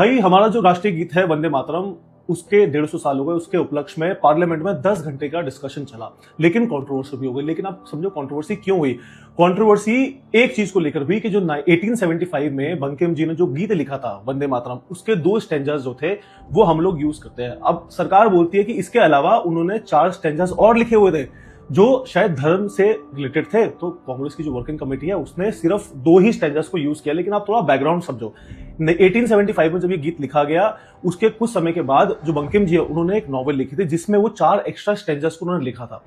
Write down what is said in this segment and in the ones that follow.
भाई हमारा जो राष्ट्रीय गीत है वंदे मातरम, उसके 150 साल हो गए। उसके उपलक्ष्य में पार्लियामेंट में 10 घंटे का डिस्कशन चला, लेकिन कंट्रोवर्सी भी हो गई। लेकिन आप समझो कंट्रोवर्सी क्यों हुई। कंट्रोवर्सी एक चीज को लेकर हुई कि जो 1875 में बंकिम जी ने जो गीत लिखा था वंदे मातरम, उसके 2 स्टैंजास जो थे वो हम लोग यूज करते हैं। अब सरकार बोलती है कि इसके अलावा उन्होंने 4 स्टैंजास और लिखे हुए थे जो शायद धर्म से रिलेटेड थे। तो कांग्रेस की जो वर्किंग कमेटी है उसने सिर्फ 2 ही स्टैंजास को यूज किया। लेकिन आप थोड़ा बैकग्राउंड समझो। 1875 में जब ये गीत लिखा गया, उसके कुछ समय के बाद जो बंकिम जी है उन्होंने एक नॉवेल लिखी थी जिसमें वो 4 एक्स्ट्रा स्टैंजास को उन्होंने लिखा था।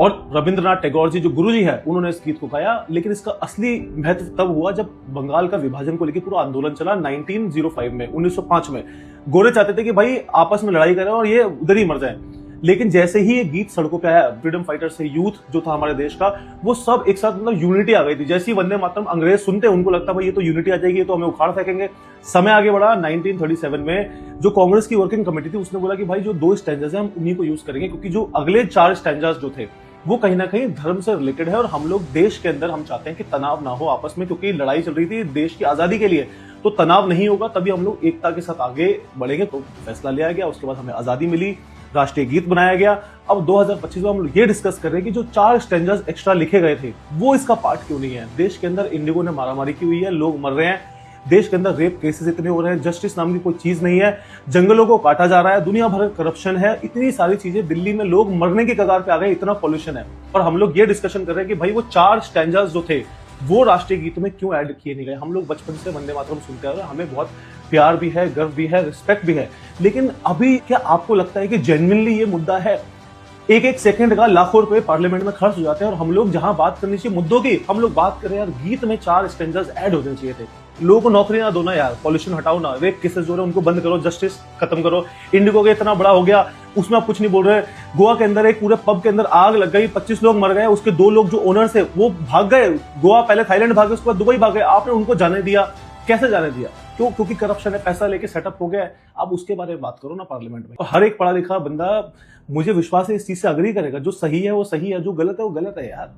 और रविंद्रनाथ टैगोर जी जो गुरु जी है उन्होंने इस गीत को गाया। लेकिन इसका असली महत्व तब हुआ जब बंगाल का विभाजन को लेकर पूरा आंदोलन चला 1905 में, 1905 में। गोरे चाहते थे कि भाई आपस में लड़ाई करें और ये उधर ही मर जाए। लेकिन जैसे ही ये गीत सड़कों पे आया, फ्रीडम फाइटर से यूथ जो था हमारे देश का, वो सब एक साथ मतलब यूनिटी आ गई थी। जैसे ही वंदे मातरम अंग्रेज सुनते उनको लगता भाई ये तो यूनिटी आ जाएगी, ये तो हमें उखाड़ फेंकेंगे। समय आगे बढ़ा 1937 में जो कांग्रेस की वर्किंग कमेटी थी उसने बोला कि भाई जो 2 स्टैंजास हैं हम उन्हीं को यूज करेंगे, क्योंकि जो अगले 4 स्टैंजास जो थे वो कहीं ना कहीं धर्म से रिलेटेड है। और हम लोग देश के अंदर हम चाहते हैं कि तनाव ना हो आपस में, क्योंकि लड़ाई चल रही थी देश की आजादी के लिए। तो तनाव नहीं होगा तभी हम लोग एकता के साथ आगे बढ़ेंगे। तो फैसला लिया गया, उसके बाद हमें आजादी मिली, राष्ट्रीय गीत बनाया गया। अब 2025 में हम लोग ये डिस्कस कर रहे हैं कि जो 4 स्टैंजास एक्स्ट्रा लिखे गए थे वो इसका पार्ट क्यों नहीं है। देश के अंदर इंडिगो ने मारामारी की हुई है, लोग मर रहे हैं, देश के अंदर रेप केसेस इतने हो रहे हैं, जस्टिस नाम की कोई चीज नहीं है, जंगलों को काटा जा रहा है, दुनिया भर करप्शन है, इतनी सारी चीजें, दिल्ली में लोग मरने की कगार पे आ गए, इतना पॉल्यूशन है। और हम लोग ये डिस्कशन कर रहे हैं कि भाई वो 4 स्टैंजास जो थे वो राष्ट्रीय गीत में क्यों ऐड किए नहीं गए। हम लोग बचपन से वंदे मातरम सुनते आ रहे हैं, हमें बहुत प्यार भी है, गर्व भी है, रिस्पेक्ट भी है। लेकिन अभी क्या आपको लगता है कि जेन्युइनली ये मुद्दा है? एक एक सेकंड का लाखों रुपए पार्लियामेंट में खर्च हो जाते हैं और हम लोग जहां बात करनी चाहिए मुद्दों की, हम लोग बात करें यार गीत में 4 स्टैंजास ऐड होने चाहिए थे। लोगों को नौकरी ना दो ना यार, पॉल्यूशन हटाओ ना, रेप केसेस जो है उनको बंद करो, जस्टिस खत्म करो। इंडिगो का इतना बड़ा हो गया उसमें आप कुछ नहीं बोल रहे। गोवा के अंदर एक पूरे पब के अंदर आग लग गई, 25 लोग मर गए, उसके 2 लोग जो ओनर्स है वो भाग गए गोवा, पहले थाईलैंड भागे, उसके बाद दुबई भागे। आपने उनको जाने दिया, कैसे जाने दिया? क्यों? क्योंकि करप्शन है, पैसा लेके सेटअप हो गया है। अब उसके बारे में बात करो ना पार्लियामेंट में। हर एक पढ़ा लिखा बंदा, मुझे विश्वास है, इस चीज से अग्री करेगा। जो सही है वो सही है, जो गलत है वो गलत है यार।